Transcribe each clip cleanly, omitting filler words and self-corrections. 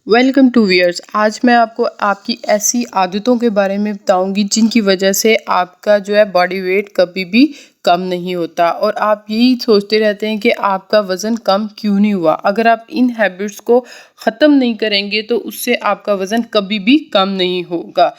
Welcome to wears. आज मैं आपको आपकी ऐसी आदतों के बारे में बताऊंगी जिनकी वजह से आपका जो है बॉडी वेट कभी भी कम नहीं होता और आप यही सोचते रहते हैं कि आपका वज़न कम क्यों नहीं हुआ। अगर आप इन हैबिट्स को ख़त्म नहीं करेंगे तो उससे आपका वज़न कभी भी कम नहीं होगा।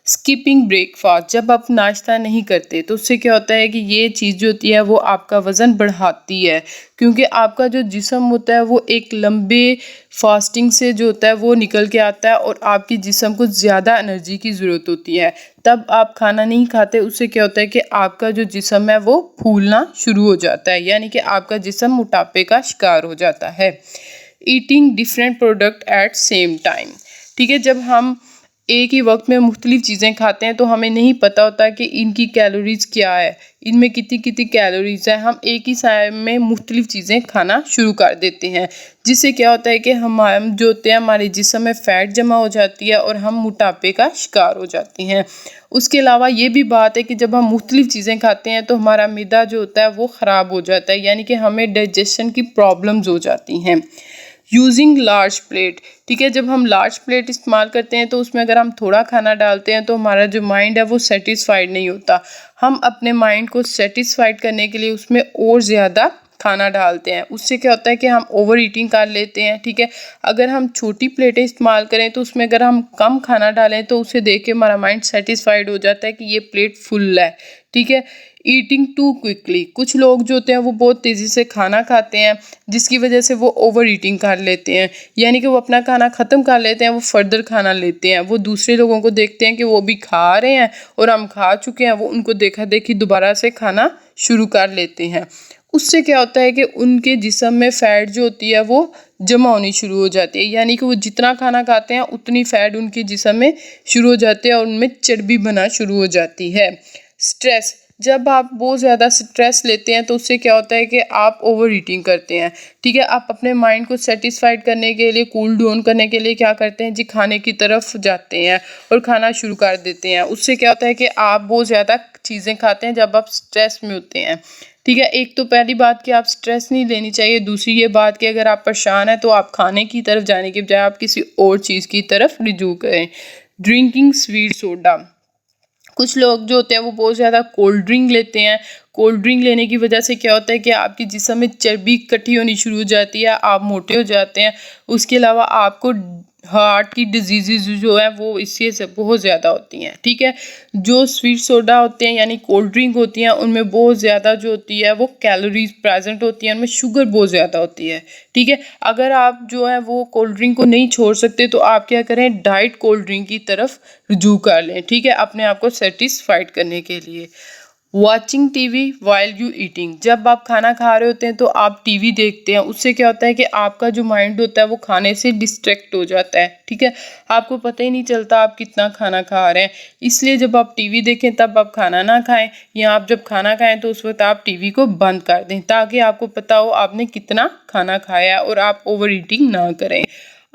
स्किपिंग ब्रेकफास्ट, जब आप नाश्ता नहीं करते तो उससे क्या होता है कि ये चीज़ जो होती है वो आपका वज़न बढ़ाती है, क्योंकि आपका जो जिस्म होता है वो एक लंबे फास्टिंग से जो होता है वो निकल के आता है और आपकी जिस्म को ज़्यादा एनर्जी की ज़रूरत होती है। तब आप खाना नहीं खाते, उससे क्या होता है कि आपका जो जिस्म है वो फूलना शुरू हो जाता है, यानी कि आपका जिस्म मोटापे का शिकार हो जाता है। Eating different product at same time, ठीक है, जब हम एक ही वक्त में मुख्तलिफ चीज़ें खाते हैं तो हमें नहीं पता होता कि इनकी कैलोरीज क्या है, इनमें कितनी कितनी कैलोरीज है। हम एक ही समय में मुख्तलिफ चीज़ें खाना शुरू कर देते हैं, जिससे क्या होता है कि हम जो होते हैं हमारे जिस्म में फ़ैट जमा हो जाती है और हम मोटापे का शिकार हो जाते हैं। उसके अलावा ये भी बात है कि जब हम मुख्तलिफ चीज़ें खाते हैं तो हमारा मैदा जो होता है वो ख़राब हो जाता है, यानी कि हमें डाइजेशन की प्रॉब्लम्स हो जाती हैं। यूजिंग लार्ज प्लेट, ठीक है, जब हम लार्ज प्लेट इस्तेमाल करते हैं तो उसमें अगर हम थोड़ा खाना डालते हैं तो हमारा जो माइंड है वो सेटिस्फाइड नहीं होता। हम अपने माइंड को सेटिस्फाइड करने के लिए उसमें और ज़्यादा खाना डालते हैं, उससे क्या होता है कि हम ओवर ईटिंग कर लेते हैं। ठीक है, अगर हम छोटी प्लेटें इस्तेमाल करें तो उसमें अगर हम कम खाना डालें तो उसे देख के हमारा माइंड सेटिस्फाइड हो जाता है कि ये प्लेट फुल है। ठीक है, ईटिंग टू क्विकली, कुछ लोग जो होते हैं वो बहुत तेज़ी से खाना खाते हैं जिसकी वजह से वो ओवर ईटिंग कर लेते हैं, यानी कि वो अपना खाना ख़त्म कर लेते हैं, वो फर्दर खाना लेते हैं। वो दूसरे लोगों को देखते हैं कि वो भी खा रहे हैं और हम खा चुके हैं, वो उनको देखा देखी दोबारा से खाना शुरू कर लेते हैं। उससे क्या होता है कि उनके जिस्म में फ़ैट जो होती है वो जमा होनी शुरू हो जाती है, यानी कि वो जितना खाना खाते हैं उतनी फ़ैट उनके जिस्म में शुरू हो जाती है और उनमें चर्बी बना शुरू हो जाती है। स्ट्रेस, जब आप बहुत ज़्यादा स्ट्रेस लेते हैं तो उससे क्या होता है कि आप ओवर ईटिंग करते हैं। ठीक है, आप अपने माइंड को सेटिस्फाइड करने के लिए, कूल डाउन करने के लिए क्या करते हैं जी, खाने की तरफ जाते हैं और खाना शुरू कर देते हैं। उससे क्या होता है कि आप बहुत ज़्यादा चीज़ें खाते हैं जब आप स्ट्रेस में होते हैं। ठीक है, एक तो पहली बात कि आप स्ट्रेस नहीं लेनी चाहिए, दूसरी ये बात कि अगर आप परेशान हैं तो आप खाने की तरफ जाने के बजाय आप किसी और चीज़ की तरफ रुजू करें। ड्रिंकिंग स्वीट सोडा, कुछ लोग जो होते हैं वो बहुत ज़्यादा कोल्ड ड्रिंक लेते हैं। कोल्ड ड्रिंक लेने की वजह से क्या होता है कि आपकी जिस्म में चर्बी इकट्ठी होनी शुरू हो जाती है, आप मोटे हो जाते हैं। उसके अलावा आपको हार्ट की डिजीज़ जो है वो इससे से बहुत ज़्यादा होती हैं। ठीक है, जो स्वीट सोडा होते हैं यानी कोल्ड ड्रिंक होती हैं उनमें बहुत ज़्यादा जो होती है वो कैलोरीज प्रेजेंट होती हैं, उनमें शुगर बहुत ज़्यादा होती है। ठीक है, अगर आप जो है वो कोल्ड ड्रिंक को नहीं छोड़ सकते तो आप क्या करें, डाइट कोल्ड ड्रिंक की तरफ रुजू कर लें। ठीक है, अपने आप को सेटिस्फाइड करने के लिए। Watching TV while you eating, जब आप खाना खा रहे होते हैं तो आप टीवी देखते हैं, उससे क्या होता है कि आपका जो माइंड होता है वो खाने से डिस्ट्रैक्ट हो जाता है। ठीक है, आपको पता ही नहीं चलता आप कितना खाना खा रहे हैं। इसलिए जब आप टीवी देखें तब आप खाना ना खाएं, या आप जब खाना खाएं तो उस वक्त आप टीवी को बंद कर दें ताकि आपको पता हो आपने कितना खाना खाया और आप ओवर ईटिंग ना करें।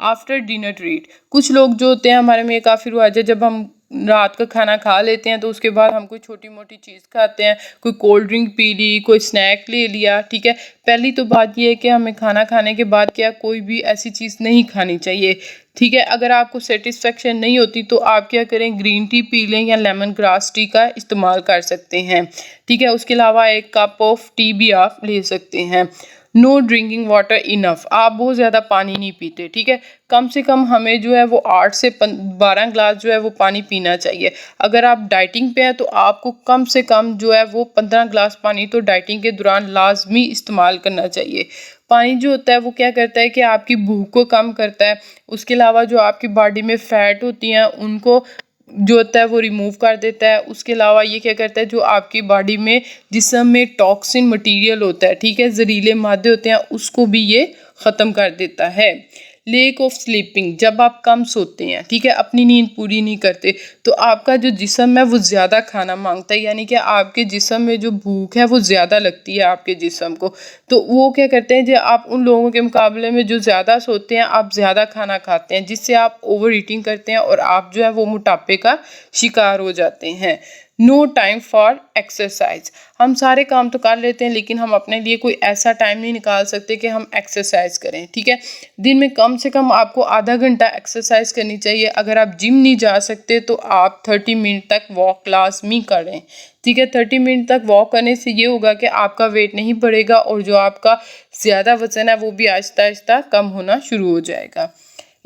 आफ्टर डिनर ट्रीट, कुछ लोग जो होते हैं, हमारे में ये काफ़ी रिवाज है, जब हम रात का खाना खा लेते हैं तो उसके बाद हम कोई छोटी मोटी चीज़ खाते हैं, कोई कोल्ड ड्रिंक पी ली, कोई स्नैक ले लिया। ठीक है, पहली तो बात ये है कि हमें खाना खाने के बाद क्या कोई भी ऐसी चीज़ नहीं खानी चाहिए। ठीक है, अगर आपको सेटिस्फेक्शन नहीं होती तो आप क्या करें, ग्रीन टी पी लें या लेमन ग्रास टी का इस्तेमाल कर सकते हैं। ठीक है, उसके अलावा एक कप ऑफ टी भी आप ले सकते हैं। नो ड्रिंकिंग वाटर इनफ, आप बहुत ज़्यादा पानी नहीं पीते। ठीक है, कम से कम हमें जो है वो 8 से 12 ग्लास जो है वो पानी पीना चाहिए। अगर आप डाइटिंग पे हैं तो आपको कम से कम जो है वो 15 ग्लास पानी तो डाइटिंग के दौरान लाजमी इस्तेमाल करना चाहिए। पानी जो होता है वो क्या करता है कि आपकी भूख को कम करता है, उसके अलावा जो आपकी बॉडी में फ़ैट होती हैं उनको जो होता है वो रिमूव कर देता है। उसके अलावा ये क्या करता है, जो आपकी बॉडी में जिस्म में टॉक्सिन मटेरियल होता है, ठीक है, जहरीले मादे होते हैं, उसको भी ये ख़त्म कर देता है। लेक ऑफ स्लीपिंग, जब आप कम सोते हैं, ठीक है, अपनी नींद पूरी नहीं करते तो आपका जो जिस्म है वो ज़्यादा खाना मांगता है, यानी कि आपके जिस्म में जो भूख है वो ज़्यादा लगती है आपके जिस्म को। तो वो क्या करते हैं, जो आप उन लोगों के मुकाबले में जो ज़्यादा सोते हैं आप ज़्यादा खाना खाते हैं, जिससे आप ओवर ईटिंग करते हैं और आप जो है वो मोटापे का शिकार हो जाते हैं। No time for exercise. हम सारे काम तो कर लेते हैं लेकिन हम अपने लिए कोई ऐसा टाइम नहीं निकाल सकते कि हम एक्सरसाइज करें। ठीक है, दिन में कम से कम आपको आधा घंटा एक्सरसाइज करनी चाहिए। अगर आप जिम नहीं जा सकते तो आप 30 मिनट तक वॉक लाजमी करें। ठीक है, 30 मिनट तक वॉक करने से ये होगा कि आपका वेट नहीं बढ़ेगा और जो आपका ज़्यादा वजन है वो भी आहिस्ता आहिस्ता कम होना शुरू हो जाएगा।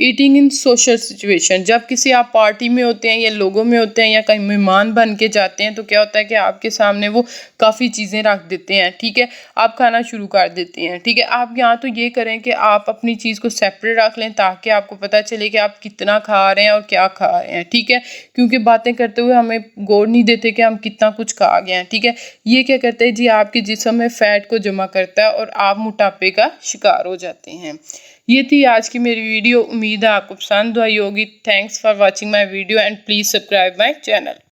ईटिंग इन सोशल सिचुएशन, जब किसी आप पार्टी में होते हैं या लोगों में होते हैं या कहीं मेहमान बन के जाते हैं तो क्या होता है कि आपके सामने वो काफ़ी चीज़ें रख देते हैं। ठीक है, आप खाना शुरू कर देते हैं। ठीक है, आप यहाँ तो ये करें कि आप अपनी चीज़ को सेपरेट रख लें ताकि आपको पता चले कि आप कितना खा रहे हैं और क्या खा रहे हैं। ठीक है, क्योंकि बातें करते हुए हमें गौर नहीं देते कि हम कितना कुछ खा गए हैं। ठीक है, ये क्या करते हैं जी, आपके जिस्म में फ़ैट को जमा करता है और आप मोटापे का शिकार हो जाते हैं। ये थी आज की मेरी वीडियो। उम्मीद है आपको पसंद आई होगी। Thanks for watching my video and please subscribe my channel.